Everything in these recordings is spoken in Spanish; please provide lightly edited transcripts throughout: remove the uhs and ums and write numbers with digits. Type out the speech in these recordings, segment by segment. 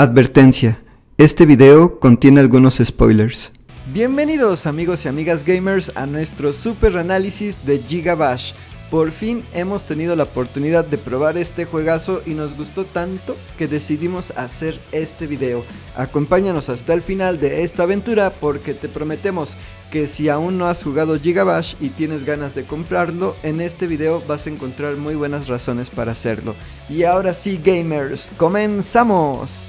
Advertencia, este video contiene algunos spoilers. Bienvenidos amigos y amigas gamers a nuestro super análisis de Giga Bash. Por fin hemos tenido la oportunidad de probar este juegazo y nos gustó tanto que decidimos hacer este video. Acompáñanos hasta el final de esta aventura porque te prometemos que si aún no has jugado Giga Bash y tienes ganas de comprarlo, en este video vas a encontrar muy buenas razones para hacerlo. Y ahora sí gamers, ¡comenzamos!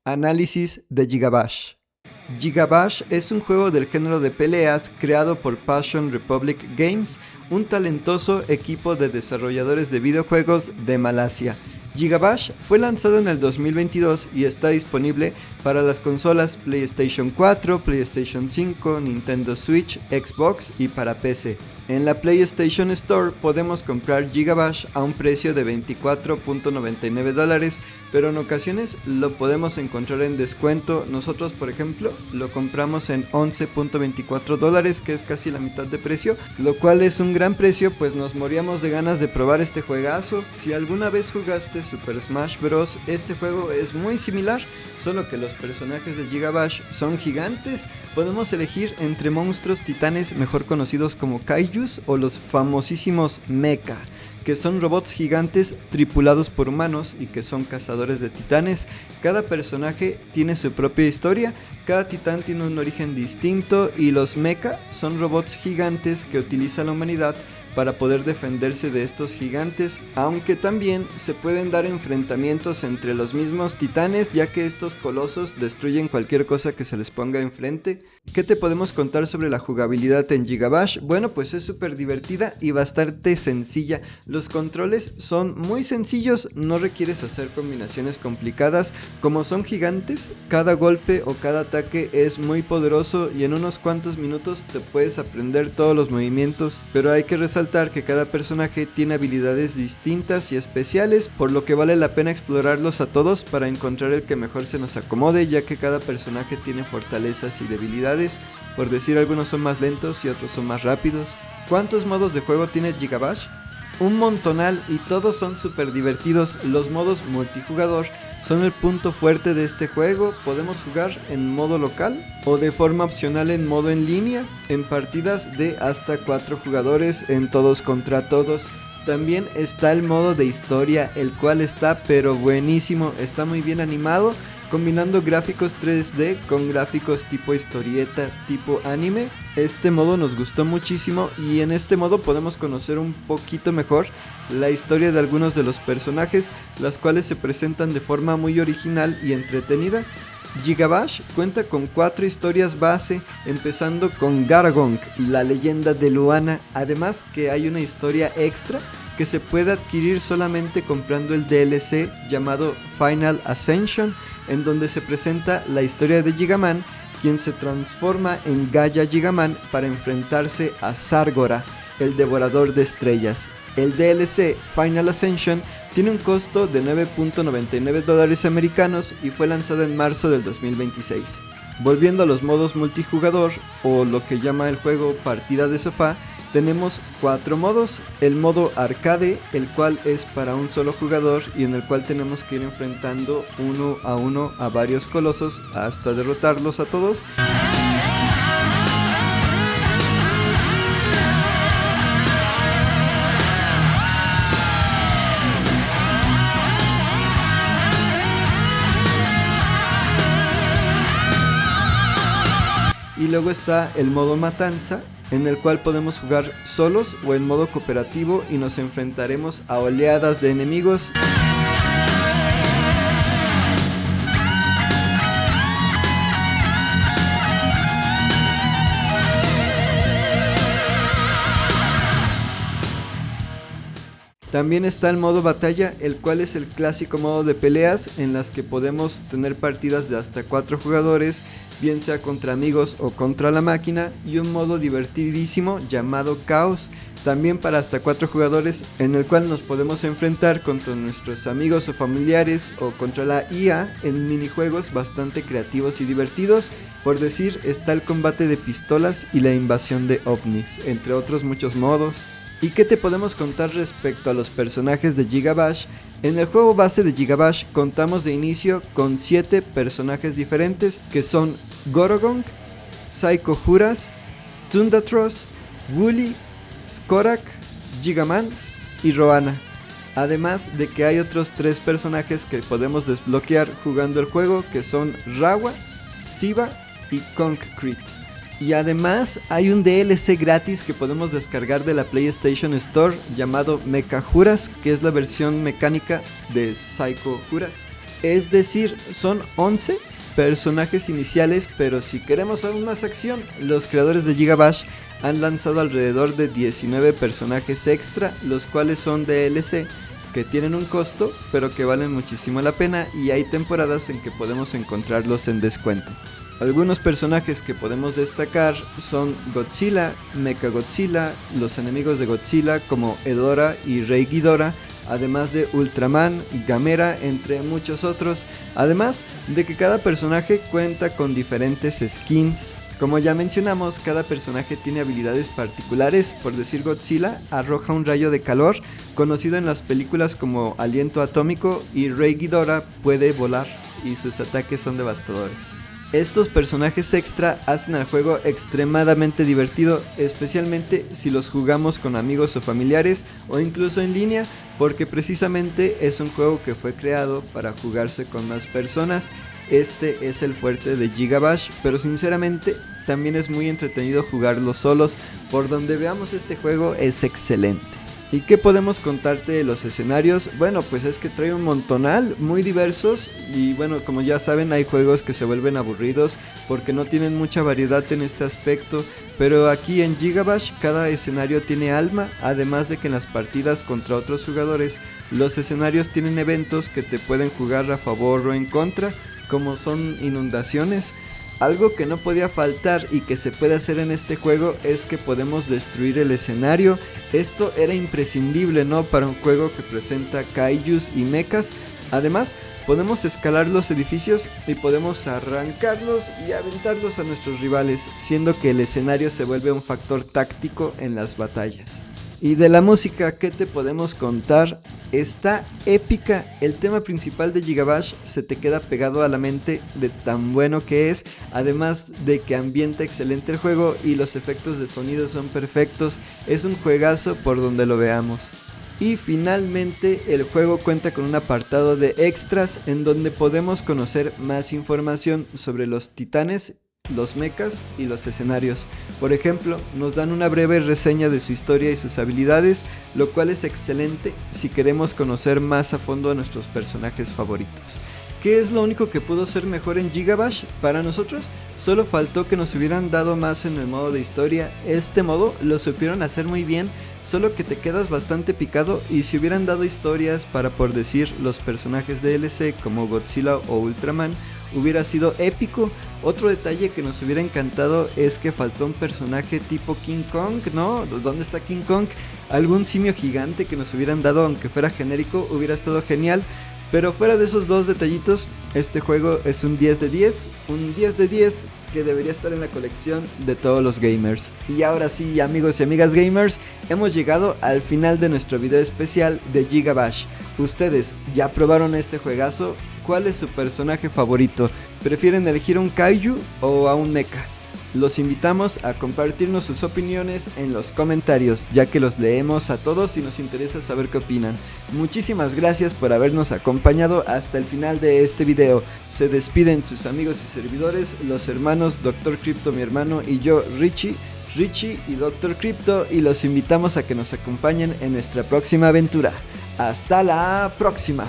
Análisis de Giga Bash. Giga Bash es un juego del género de peleas creado por Passion Republic Games, un talentoso equipo de desarrolladores de videojuegos de Malasia. Giga Bash fue lanzado en el 2022 y está disponible para las consolas PlayStation 4, PlayStation 5, Nintendo Switch, Xbox y para PC. En la PlayStation Store podemos comprar Giga Bash a un precio de $24.99, pero en ocasiones lo podemos encontrar en descuento. Nosotros, por ejemplo, lo compramos en $11.24, que es casi la mitad de precio, lo cual es un gran precio, pues nos moríamos de ganas de probar este juegazo. Si alguna vez jugaste Super Smash Bros, este juego es muy similar, solo que los personajes de Giga Bash son gigantes. Podemos elegir entre monstruos titanes mejor conocidos como kaijus o los famosísimos mecha, que son robots gigantes tripulados por humanos y que son cazadores de titanes. Cada personaje tiene su propia historia, cada titán tiene un origen distinto y los mecha son robots gigantes que utiliza la humanidad para poder defenderse de estos gigantes, aunque también se pueden dar enfrentamientos entre los mismos titanes, ya que estos colosos destruyen cualquier cosa que se les ponga enfrente. ¿Qué te podemos contar sobre la jugabilidad en Giga Bash? Bueno, pues es súper divertida y bastante sencilla. Los controles son muy sencillos, no requieres hacer combinaciones complicadas. Como son gigantes, cada golpe o cada ataque es muy poderoso y en unos cuantos minutos te puedes aprender todos los movimientos, pero hay que resaltar que cada personaje tiene habilidades distintas y especiales, por lo que vale la pena explorarlos a todos para encontrar el que mejor se nos acomode, ya que cada personaje tiene fortalezas y debilidades. Por decir, algunos son más lentos y otros son más rápidos. ¿Cuántos modos de juego tiene Giga Bash? Un montonal y todos son súper divertidos. Los modos multijugador son el punto fuerte de este juego. Podemos jugar en modo local o de forma opcional en modo en línea, en partidas de hasta 4 jugadores, en todos contra todos. También está el modo de historia, el cual está pero buenísimo, está muy bien animado, combinando gráficos 3D con gráficos tipo historieta, tipo anime. Este modo nos gustó muchísimo y en este modo podemos conocer un poquito mejor la historia de algunos de los personajes, las cuales se presentan de forma muy original y entretenida. Giga Bash cuenta con 4 historias base, empezando con Gargong, la leyenda de Luana, además que hay una historia extra que se puede adquirir solamente comprando el DLC llamado Final Ascension, en donde se presenta la historia de Gigaman, quien se transforma en Gaia Gigaman para enfrentarse a Sargora, el devorador de estrellas. El DLC Final Ascension tiene un costo de $9.99 americanos y fue lanzado en marzo del 2026. Volviendo a los modos multijugador, o lo que llama el juego partida de sofá, tenemos 4 modos. El modo arcade, el cual es para un solo jugador y en el cual tenemos que ir enfrentando uno a varios colosos hasta derrotarlos a todos. Y luego está el modo matanza, en el cual podemos jugar solos o en modo cooperativo y nos enfrentaremos a oleadas de enemigos. También está el modo batalla, el cual es el clásico modo de peleas en las que podemos tener partidas de hasta 4 jugadores, bien sea contra amigos o contra la máquina, y un modo divertidísimo llamado Caos, también para hasta 4 jugadores, en el cual nos podemos enfrentar contra nuestros amigos o familiares o contra la IA en minijuegos bastante creativos y divertidos. Por decir, está el combate de pistolas y la invasión de ovnis, entre otros muchos modos. ¿Y qué te podemos contar respecto a los personajes de Gigabash? En el juego base de Gigabash contamos de inicio con 7 personajes diferentes, que son Gorogong, Psycho Juras, Thundertross, Wooly, Skorak, Gigaman y Roana. Además de que hay otros 3 personajes que podemos desbloquear jugando el juego, que son Rawa, Siva y Concrete. Y además hay un DLC gratis que podemos descargar de la PlayStation Store llamado Mecha Juras, que es la versión mecánica de Psycho Juras. Es decir, son 11 personajes iniciales, pero si queremos aún más acción, los creadores de Gigabash han lanzado alrededor de 19 personajes extra, los cuales son DLC, que tienen un costo, pero que valen muchísimo la pena, y hay temporadas en que podemos encontrarlos en descuento. Algunos personajes que podemos destacar son Godzilla, Mechagodzilla, los enemigos de Godzilla como Hedorah y Rey Ghidorah, además de Ultraman, Gamera, entre muchos otros, además de que cada personaje cuenta con diferentes skins. Como ya mencionamos, cada personaje tiene habilidades particulares. Por decir, Godzilla arroja un rayo de calor, conocido en las películas como Aliento Atómico, y Rey Ghidorah puede volar y sus ataques son devastadores. Estos personajes extra hacen al juego extremadamente divertido, especialmente si los jugamos con amigos o familiares o incluso en línea, porque precisamente es un juego que fue creado para jugarse con más personas. Este es el fuerte de Gigabash, pero sinceramente también es muy entretenido jugarlo solos. Por donde veamos, este juego es excelente. ¿Y qué podemos contarte de los escenarios? Bueno, pues es que trae un montonal, muy diversos, y bueno, como ya saben, hay juegos que se vuelven aburridos porque no tienen mucha variedad en este aspecto, pero aquí en Gigabash cada escenario tiene alma, además de que en las partidas contra otros jugadores, los escenarios tienen eventos que te pueden jugar a favor o en contra, como son inundaciones. Algo que no podía faltar y que se puede hacer en este juego es que podemos destruir el escenario. Esto era imprescindible, ¿no?, para un juego que presenta kaijus y mechas. Además, podemos escalar los edificios y podemos arrancarlos y aventarlos a nuestros rivales, siendo que el escenario se vuelve un factor táctico en las batallas. Y de la música, ¿qué te podemos contar? Está épica. El tema principal de Gigabash se te queda pegado a la mente de tan bueno que es, además de que ambienta excelente el juego y los efectos de sonido son perfectos. Es un juegazo por donde lo veamos. Y finalmente el juego cuenta con un apartado de extras en donde podemos conocer más información sobre los titanes, los mechas y los escenarios. Por ejemplo, nos dan una breve reseña de su historia y sus habilidades, lo cual es excelente si queremos conocer más a fondo a nuestros personajes favoritos. ¿Qué es lo único que pudo ser mejor en Gigabash? Para nosotros, solo faltó que nos hubieran dado más en el modo de historia. Este modo lo supieron hacer muy bien, solo que te quedas bastante picado, y si hubieran dado historias para, por decir, los personajes de DLC como Godzilla o Ultraman, hubiera sido épico. Otro detalle que nos hubiera encantado es que faltó un personaje tipo King Kong, ¿no? ¿Dónde está King Kong? Algún simio gigante que nos hubieran dado, aunque fuera genérico, hubiera estado genial. Pero fuera de esos dos detallitos, este juego es un 10 de 10, un 10 de 10 que debería estar en la colección de todos los gamers. Y ahora sí, amigos y amigas gamers, hemos llegado al final de nuestro video especial de Gigabash. ¿Ustedes ya probaron este juegazo? ¿Cuál es su personaje favorito? ¿Prefieren elegir un kaiju o a un mecha? Los invitamos a compartirnos sus opiniones en los comentarios, ya que los leemos a todos y nos interesa saber qué opinan. Muchísimas gracias por habernos acompañado hasta el final de este video. Se despiden sus amigos y servidores, los hermanos Dr. Crypto, mi hermano, y yo, Richie y Dr. Crypto, y los invitamos a que nos acompañen en nuestra próxima aventura. ¡Hasta la próxima!